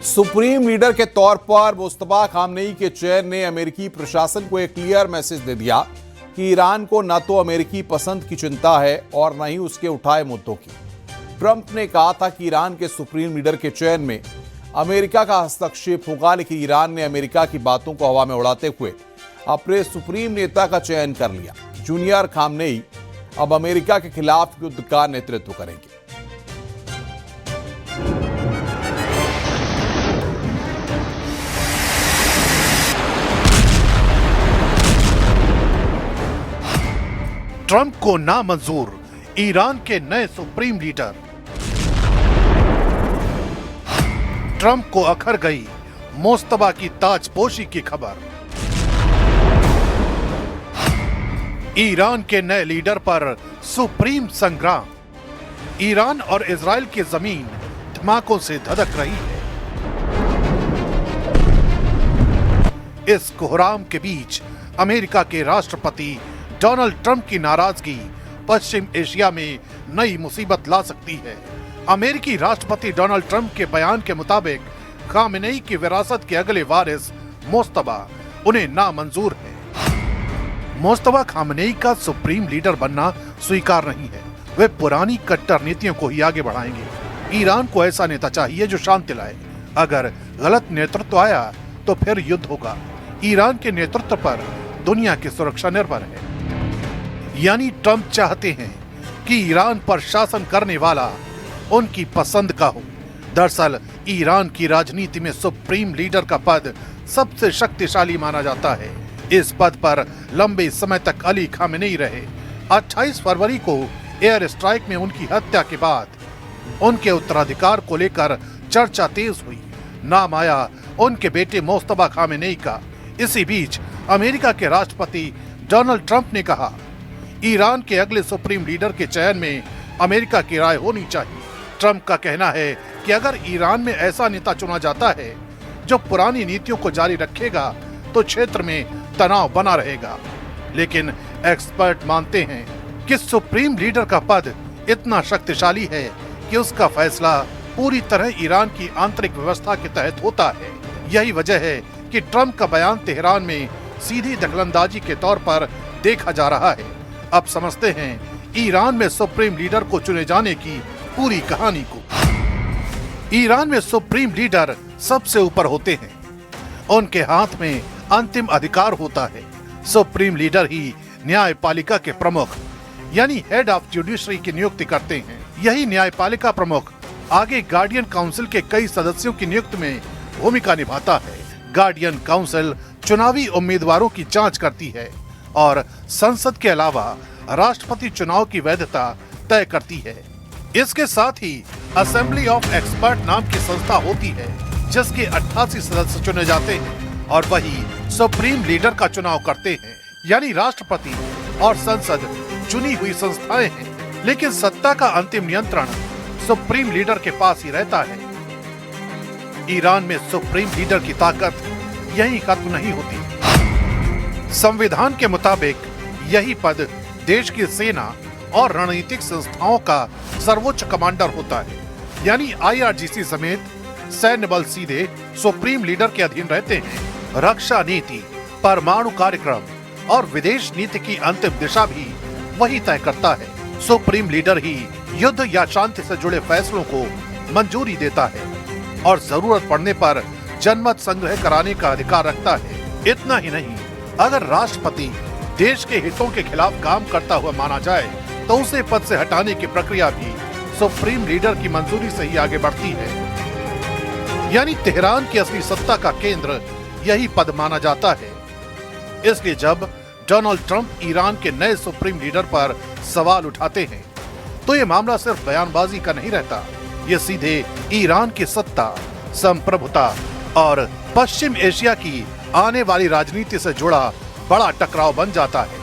Supreme leader के तौर पर मुस्तफा खामनेई के चयन ने अमेरिकी प्रशासन को एक क्लियर मैसेज दे दिया कि ईरान को न तो अमेरिकी पसंद की चिंता है और न ही उसके उठाए मुद्दों की। ट्रंप ने कहा था कि ईरान के सुप्रीम लीडर के चयन में अमेरिका का हस्तक्षेप होगा, लेकिन ईरान ने अमेरिका की बातों को हवा में उड़ाते हुए अपने सुप्रीम नेता का चयन कर लिया। जूनियर खामनेई अब अमेरिका के खिलाफ युद्ध का नेतृत्व करेंगे। ट्रंप को नामंजूर ईरान के नए सुप्रीम लीडर। ट्रंप को अखर गई मुस्तफा की ताजपोशी की खबर। ईरान के नए लीडर पर सुप्रीम संग्राम। ईरान और इजराइल की जमीन धमाकों से धधक रही है। इस कोहराम के बीच अमेरिका के राष्ट्रपति डोनाल्ड ट्रंप की नाराजगी पश्चिम एशिया में नई मुसीबत ला सकती है। अमेरिकी राष्ट्रपति डोनाल्ड ट्रंप के बयान के मुताबिक खामेनेई की विरासत के अगले वारिस मुस्तफा उन्हें नामंजूर है। मुस्तफा खामेनेई का सुप्रीम लीडर बनना स्वीकार नहीं है। वे पुरानी कट्टर नीतियों को ही आगे बढ़ाएंगे। ईरान को ऐसा नेता चाहिए जो शांति लाए। अगर गलत नेतृत्व आया तो फिर युद्ध होगा। ईरान के नेतृत्व पर दुनिया की सुरक्षा निर्भर है। यानी ट्रंप चाहते हैं कि ईरान पर शासन करने वाला उनकी पसंद का हो। दरअसल ईरान की राजनीति में सुप्रीम लीडर का पद सबसे शक्तिशाली माना जाता है। इस पद पर लंबे समय तक अली खामेनेई रहे। 28 फरवरी को एयर स्ट्राइक में उनकी हत्या के बाद उनके उत्तराधिकार को लेकर चर्चा तेज हुई। नाम आया उनके बेटे मुस्तफा खामेनेई का। इसी बीच अमेरिका के राष्ट्रपति डोनाल्ड ट्रंप ने कहा, ईरान के अगले सुप्रीम लीडर के चयन में अमेरिका की राय होनी चाहिए। ट्रंप का कहना है कि अगर ईरान में ऐसा नेता चुना जाता है जो पुरानी नीतियों को जारी रखेगा तो क्षेत्र में तनाव बना रहेगा। लेकिन एक्सपर्ट मानते हैं कि सुप्रीम लीडर का पद इतना शक्तिशाली है कि उसका फैसला पूरी तरह ईरान की आंतरिक व्यवस्था के तहत होता है। यही वजह है कि ट्रंप का बयान तेहरान में सीधी दखलंदाजी के तौर पर देखा जा रहा है। अब समझते हैं ईरान में सुप्रीम लीडर को चुने जाने की पूरी कहानी को। ईरान में सुप्रीम लीडर सबसे ऊपर होते हैं। उनके हाथ में अंतिम अधिकार होता है। सुप्रीम लीडर ही न्यायपालिका के प्रमुख यानी हेड ऑफ जुडिशरी की नियुक्ति करते हैं। यही न्यायपालिका प्रमुख आगे गार्डियन काउंसिल के कई सदस्यों की नियुक्ति में भूमिका निभाता है। गार्डियन काउंसिल चुनावी उम्मीदवारों की जांच करती है और संसद के अलावा राष्ट्रपति चुनाव की वैधता तय करती है। इसके साथ ही असेंबली ऑफ एक्सपर्ट नाम की संस्था होती है जिसके 88 सदस्य चुने जाते हैं और वही सुप्रीम लीडर का चुनाव करते हैं। यानी राष्ट्रपति और संसद चुनी हुई संस्थाएं हैं, लेकिन सत्ता का अंतिम नियंत्रण सुप्रीम लीडर के पास ही रहता है। ईरान में सुप्रीम लीडर की ताकत यहीं खत्म नहीं होती। संविधान के मुताबिक यही पद देश की सेना और रणनीतिक संस्थाओं का सर्वोच्च कमांडर होता है। यानी आईआरजीसी समेत सैन्य बल सीधे सुप्रीम लीडर के अधीन रहते हैं। रक्षा नीति, परमाणु कार्यक्रम और विदेश नीति की अंतिम दिशा भी वही तय करता है। सुप्रीम लीडर ही युद्ध या शांति से जुड़े फैसलों को मंजूरी देता है और जरूरत पड़ने पर जनमत संग्रह कराने का अधिकार रखता है। इतना ही नहीं, अगर राष्ट्रपति देश के हितों के खिलाफ काम करता हुआ माना जाए तो उसे पद से हटाने की प्रक्रिया भी सुप्रीम लीडर की मंजूरी से ही आगे बढ़ती है। यानी तेहरान की असली सत्ता का केंद्र यही पद माना जाता है। इसलिए जब डोनाल्ड ट्रंप ईरान के नए सुप्रीम लीडर पर सवाल उठाते हैं तो ये मामला सिर्फ बयानबाजी का नहीं रहता। ये सीधे ईरान की सत्ता, संप्रभुता और पश्चिम एशिया की आने वाली राजनीति से जुड़ा बड़ा टकराव बन जाता है।